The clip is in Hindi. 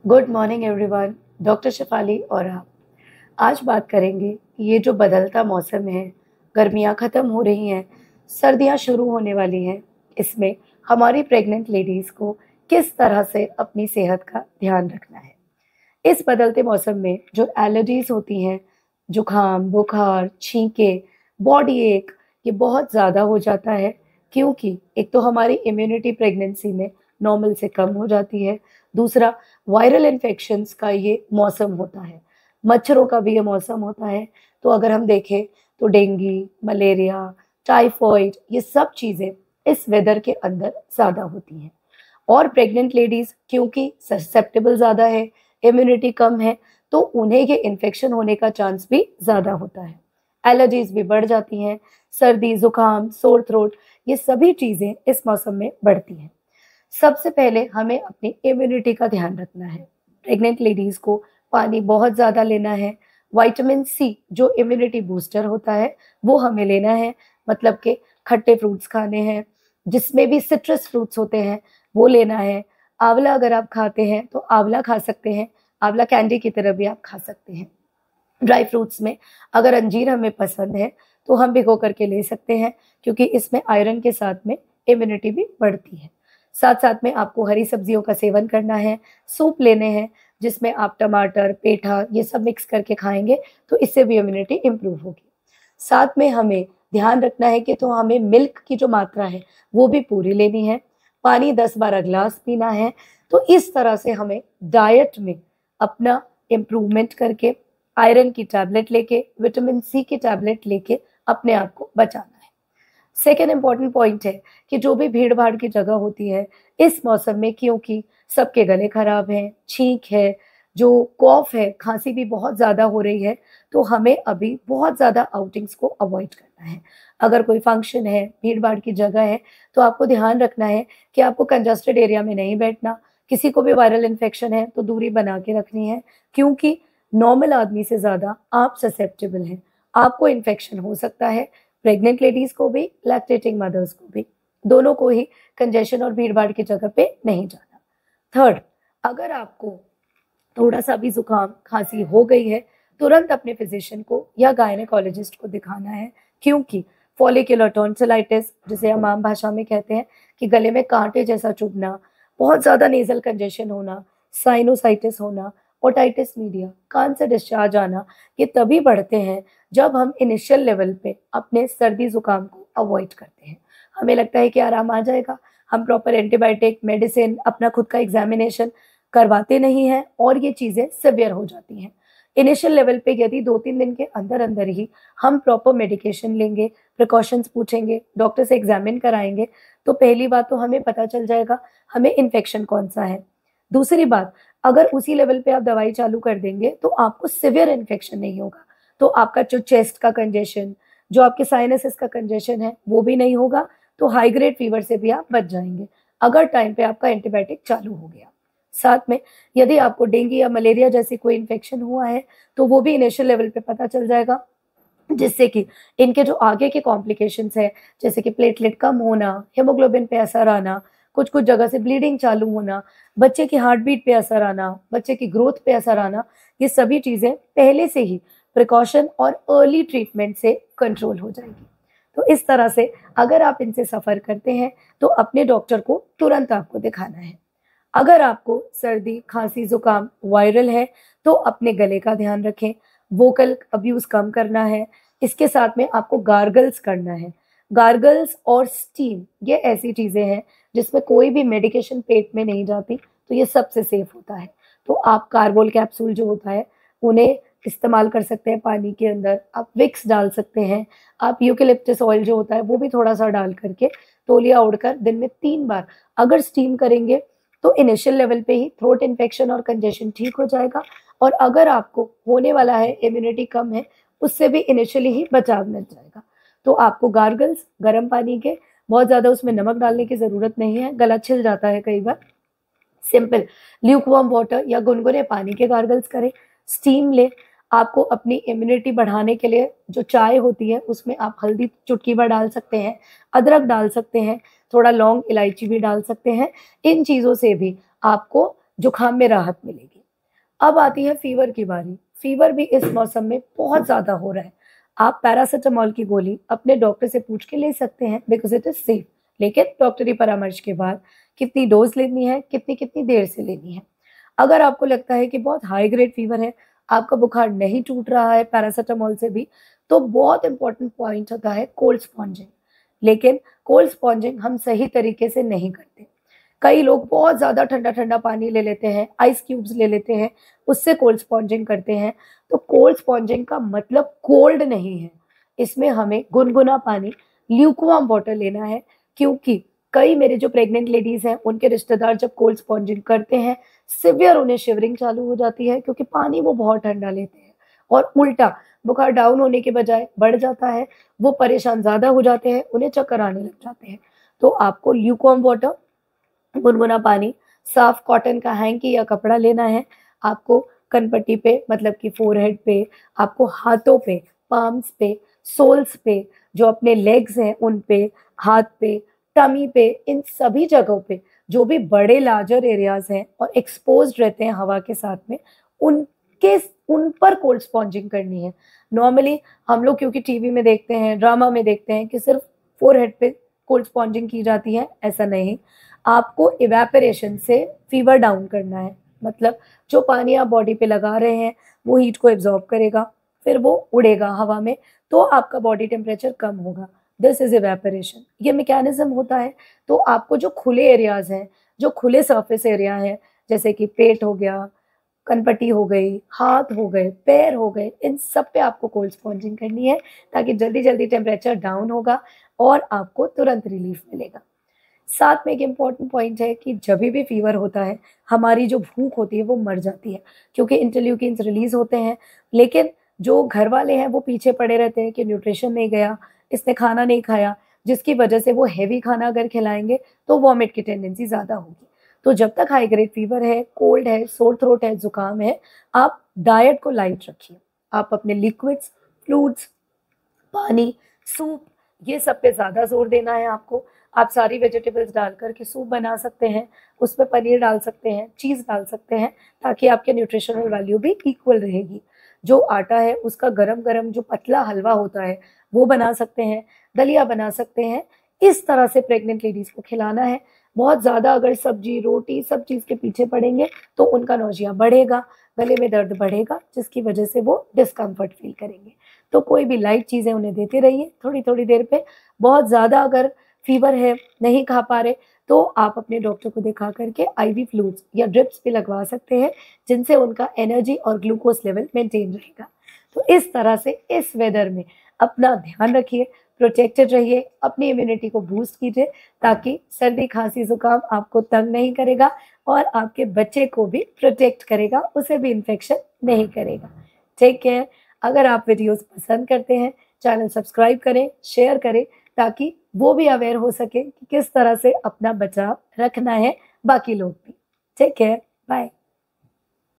Good morning everyone. Doctor Shefali और आप आज बात करेंगे ये जो बदलता मौसम है, गर्मियाँ ख़त्म हो रही हैं, सर्दियाँ शुरू होने वाली हैं। इसमें हमारी प्रेग्नेंट लेडीज़ को किस तरह से अपनी सेहत का ध्यान रखना है। इस बदलते मौसम में जो एलर्जीज़ होती हैं, जुकाम, बुखार, छींके, बॉडी एक, ये बहुत ज़्यादा हो जाता है, क्योंकि एक तो हमारी इम्यूनिटी प्रेगनेंसी में नॉर्मल से कम हो जाती है। दूसरा, वायरल इन्फेक्शंस का ये मौसम होता है, मच्छरों का भी ये मौसम होता है। तो अगर हम देखें तो डेंगू, मलेरिया, टाइफॉइड, ये सब चीज़ें इस वेदर के अंदर ज़्यादा होती हैं। और प्रेग्नेंट लेडीज़ क्योंकि ससेप्टेबल ज़्यादा है, इम्यूनिटी कम है, तो उन्हें ये इन्फेक्शन होने का चांस भी ज़्यादा होता है। एलर्जीज़ भी बढ़ जाती हैं, सर्दी, ज़ुकाम, सोर थ्रोट, ये सभी चीज़ें इस मौसम में बढ़ती हैं। सबसे पहले हमें अपनी इम्यूनिटी का ध्यान रखना है। प्रेग्नेंट लेडीज़ को पानी बहुत ज़्यादा लेना है, विटामिन सी जो इम्यूनिटी बूस्टर होता है, वो हमें लेना है। मतलब कि खट्टे फ्रूट्स खाने हैं, जिसमें भी सिट्रस फ्रूट्स होते हैं, वो लेना है। आँवला अगर आप खाते हैं, तो आँवला खा सकते हैं, आँवला कैंडी की तरह भी आप खा सकते हैं। ड्राई फ्रूट्स में अगर अंजीर हमें पसंद है, तो हम भिगो करके ले सकते हैं, क्योंकि इसमें आयरन के साथ में इम्यूनिटी भी बढ़ती है। साथ-साथ में आपको हरी सब्जियों का सेवन करना है, सूप लेने हैं, जिसमें आप टमाटर, पेठा ये सब मिक्स करके खाएँगे, तो इससे भी इम्यूनिटी इम्प्रूव होगी। साथ में हमें ध्यान रखना है कि तो हमें मिल्क की जो मात्रा है, वो भी पूरी लेनी है, पानी 10-12 ग्लास पीना है। तो इस तरह से हमें डाइट में अपना इम्प्रूवमेंट करके, आयरन की टैबलेट लेके, विटामिन सी की टैबलेट लेके अपने आप को बचाना है। सेकेंड इम्पॉर्टेंट पॉइंट है कि जो भी भीड़-भाड़ की जगह होती है, इस मौसम में क्योंकि सबके गले खराब हैं, छींक है, जो कॉफ़ है, खाँसी भी बहुत ज़्यादा हो रही है, तो हमें अभी बहुत ज़्यादा आउटिंग्स को अवॉइड करना है। अगर कोई फंक्शन है, भीड़-भाड़ की जगह है, तो आपको ध्यान रखना है कि आपको कंजस्टेड एरिया में नहीं बैठना। किसी को भी वायरल इन्फेक्शन है, तो दूरी बना के रखनी है, क्योंकि नॉर्मल आदमी से ज़्यादा आप ससेप्टेबल हैं। आपको इन्फेक्शन हो सकता है, प्रेग्नेंट लेडीज़ को भी, लैक्टेटिंग मदर्स को भी, दोनों को ही कंजेशन और भीड़-भाड़ की जगह पे नहीं जाना। थर्ड, अगर आपको थोड़ा-सा भी ज़ुकाम, खाँसी हो गई है, तुरंत अपने फ़िज़िशियन को या गायनेकोलॉजिस्ट को दिखाना है, क्योंकि फॉलिक्युलर टॉन्सिलाइटिस, जिसे हम आम भाषा में कहते हैं कि गले में काँटे जैसा चुभना, बहुत ज़्यादा नेज़ल कंजेशन होना, साइनोसाइटिस होना, ओटाइटिस मीडिया, कान से डिस्चार्ज आना, ये तभी बढ़ते हैं जब हम इनिशियल लेवल पे अपने सर्दी-ज़ुकाम को अवॉइड करते हैं। हमें लगता है कि आराम आ जाएगा, हम प्रॉपर एंटीबायोटिक, मेडिसिन, अपना खुद का एग्ज़ामिनेशन करवाते नहीं हैं और ये चीज़ें सिवियर हो जाती हैं। इनिशियल लेवल पे यदि 2-3 दिन के अंदर-अंदर ही हम प्रॉपर मेडिकेशन लेंगे, प्रिकॉशंस पूछेंगे, डॉक्टर से एग्ज़ामिन कराएँगे, तो पहली बात तो हमें पता चल जाएगा हमें इन्फेक्शन कौन-सा है। दूसरी बात, अगर उसी लेवल पे आप दवाई चालू कर देंगे, तो आपको सीवियर इन्फेक्शन नहीं होगा। तो आपका जो चेस्ट का कंजेशन, जो आपके साइनसेस का कंजेशन है, वो भी नहीं होगा, तो हाई ग्रेड फीवर से भी आप बच जाएँगे, अगर टाइम पे आपका एंटीबायोटिक चालू हो गया। साथ में यदि आपको डेंगू या मलेरिया जैसी कोई इन्फेक्शन हुआ है, तो वो भी इनिशियल लेवल पे पता चल जाएगा, जिससे कि इनके जो आगे के कॉम्प्लिकेशंस हैं, जैसे कि प्लेटलेट कम होना, हीमोग्लोबिन पे असर आना, कुछ-कुछ जगह से ब्लीडिंग चालू होना, बच्चे की हार्ट बीट पे असर आना, बच्चे की ग्रोथ पे असर आना, ये सभी चीज़ें पहले से ही प्रिकॉशन और अर्ली ट्रीटमेंट से कंट्रोल हो जाएँगी। तो इस तरह से अगर आप इनसे सफ़र करते हैं, तो अपने डॉक्टर को तुरंत आपको दिखाना है। अगर आपको सर्दी, खाँसी, ज़ुकाम वायरल है, तो अपने गले का ध्यान रखें, वोकल अब्यूज़ कम करना है, इसके साथ में आपको गार्गल्स करना है। गार्गल्स और स्टीम ये ऐसी चीज़ें हैं, जिसमें कोई भी मेडिकेशन पेट में नहीं जाती, तो ये सबसे सेफ होता है। तो आप कार्बोल कैप्सूल जो होता है, उन्हें इस्तेमाल कर सकते हैं पानी के अंदर, आप विक्स डाल सकते हैं, आप यूकेलिप्टस ऑयल जो होता है, वो भी थोड़ा-सा डाल करके तौलिया ओढ़कर दिन में 3 बार अगर स्टीम करेंगे, तो इनिशियल लेवल पे ही थ्रोट इन्फेक्शन और कंजेशन ठीक हो जाएगा। और अगर आपको होने वाला है, इम्यूनिटी कम है, उससे भी इनिशियली ही बचाव मिल जाएगा। तो आपको गार्गल्स गर्म पानी के, बहुत ज़्यादा उसमें नमक डालने की ज़रूरत नहीं है, गला छिल जाता है कई बार। सिंपल ल्यूकवार्म वाटर या गुनगुने पानी के गार्गल्स करें, स्टीम लें। आपको अपनी इम्यूनिटी बढ़ाने के लिए जो चाय होती है, उसमें आप हल्दी चुटकी भर डाल सकते हैं, अदरक डाल सकते हैं, थोड़ा लौंग, इलायची भी डाल सकते हैं। इन चीज़ों से भी आपको जुकाम में राहत मिलेगी। अब आती है फीवर की बारी। फीवर भी इस मौसम में बहुत ज़्यादा हो रहा है। आप पैरासिटामॉल की गोली अपने डॉक्टर से पूछ के ले सकते हैं बिकॉज़ इट इज़ सेफ। लेकिन डॉक्टरी परामर्श के बाद कितनी डोज़ लेनी है, कितनी-कितनी देर से लेनी है। अगर आपको लगता है कि बहुत हाई ग्रेड फीवर है, आपका बुखार नहीं टूट रहा है पैरासिटामॉल से भी, तो बहुत इम्पोर्टेंट पॉइंट होता है कोल्ड स्पॉन्जिंग। लेकिन कोल्ड स्पॉन्जिंग हम सही तरीके से नहीं करते। कई लोग बहुत ज़्यादा ठंडा-ठंडा पानी ले लेते हैं, आइस क्यूब्स ले लेते हैं, उससे कोल्ड स्पॉन्जिंग करते हैं। तो कोल्ड स्पॉन्जिंग का मतलब कोल्ड नहीं है। इसमें हमें गुनगुना पानी, ल्यूकवार्म वाटर लेना है, क्योंकि कई मेरे जो प्रेग्नेंट लेडीज़ हैं, उनके रिश्तेदार जब कोल्ड स्पॉन्जिंग करते हैं, सिवियर उन्हें शिवरिंग चालू हो जाती है क्योंकि पानी वो बहुत ठंडा लेते हैं और उल्टा बुखार डाउन होने के बजाय बढ़ जाता है, वो परेशान ज़्यादा हो जाते हैं, उन्हें चक्कर आने लग जाते हैं। तो आपको ल्यूकवार्म वाटर, गुनगुना पानी, साफ कॉटन का हैंकी या कपड़ा लेना है। आपको कनपट्टी पे मतलब कि फ़ोरहेड पे, आपको हाथों पे, पाम्स पे, सोल्स पे, जो अपने लेग्स हैं उन पे, हाथ पे, टमी पे, इन सभी जगहों पे जो भी बड़े लार्जर एरियाज़ हैं और एक्सपोज़्ड रहते हैं हवा के साथ में, उनके उन पर कोल्ड स्पॉन्जिंग करनी है। नॉर्मली हम लोग क्योंकि टीवी में देखते हैं, ड्रामा में देखते हैं कि सिर्फ़ फ़ोरहेड पे कोल्ड स्पॉन्जिंग की जाती है, ऐसा नहीं। आपको इवेपोरेशन से फीवर डाउन करना है। मतलब जो पानी आप बॉडी पे लगा रहे हैं, वो हीट को एब्ज़ॉर्ब करेगा, फिर वो उड़ेगा हवा में, तो आपका बॉडी टेम्परेचर कम होगा। This is evaporation. ये मैकेनिज़्म होता है। तो आपको जो खुले एरियाज़ हैं, जो खुले सरफेस एरिया हैं, जैसे कि पेट हो गया, कनपट्टी हो गई, हाथ हो गए, पैर हो गए, इन सब पे आपको कोल्ड स्पॉन्जिंग करनी है ताकि जल्दी-जल्दी टेम्परेचर डाउन होगा और आपको तुरंत रिलीफ़ मिलेगा। साथ में एक इम्पॉर्टेंट पॉइंट है कि जभी भी फ़ीवर होता है, हमारी जो भूख होती है वो मर जाती है क्योंकि इंटरल्यूकिन्स रिलीज़ होते हैं। लेकिन जो घर वाले हैं वो पीछे पड़े रहते हैं कि न्यूट्रिशन नहीं गया, इसने खाना नहीं खाया, जिसकी वजह से वो हेवी खाना अगर खिलाएँगे तो वॉमिट की टेंडेंसी ज़्यादा होगी। तो जब तक हाई ग्रेड फ़ीवर है, कोल्ड है, सोर थ्रोट है, ज़ुकाम है, आप डाइट को लाइट रखिए। आप अपने लिक्विड्स, फ्लूइड्स, पानी, सूप, ये सब पे ज़्यादा ज़ोर देना है आपको। आप सारी वेजिटेबल्स डालकर के सूप बना सकते हैं, उसमें पनीर डाल सकते हैं, चीज़ डाल सकते हैं, ताकि आपके न्यूट्रिशनल वैल्यू भी इक्वल रहेगी। जो आटा है उसका गरम-गरम जो पतला हलवा होता है, वो बना सकते हैं, दलिया बना सकते हैं। इस तरह से प्रेग्नेंट लेडीज़ को खिलाना है। बहुत ज़्यादा अगर सब्ज़ी, रोटी सब चीज़ के पीछे पड़ेंगे तो उनका नौजिया बढ़ेगा, गले में दर्द बढ़ेगा, जिसकी वजह से वो डिस्कम्फर्ट फ़ील करेंगे। तो कोई भी लाइट चीज़ें उन्हें देते रहिए थोड़ी-थोड़ी देर पे। बहुत ज़्यादा अगर फ़ीवर है, नहीं खा पा रहे, तो आप अपने डॉक्टर को दिखा करके आईवी फ्लूइड्स या ड्रिप्स भी लगवा सकते हैं, जिनसे उनका एनर्जी और ग्लूकोज़ लेवल मेंटेन रहेगा। तो इस तरह से इस वेदर में अपना ध्यान रखिए, प्रोटेक्टेड रहिए, अपनी इम्यूनिटी को बूस्ट कीजिए, ताकि सर्दी, खाँसी, ज़ुकाम आपको तंग नहीं करेगा और आपके बच्चे को भी प्रोटेक्ट करेगा, उसे भी इन्फेक्शन नहीं करेगा। Take care. अगर आप वीडियोज़ पसंद करते हैं, चैनल सब्सक्राइब करें, शेयर करें, ताकि वो भी अवेयर हो सके कि किस तरह से अपना बचाव रखना है, बाकी लोग भी। Take care, bye.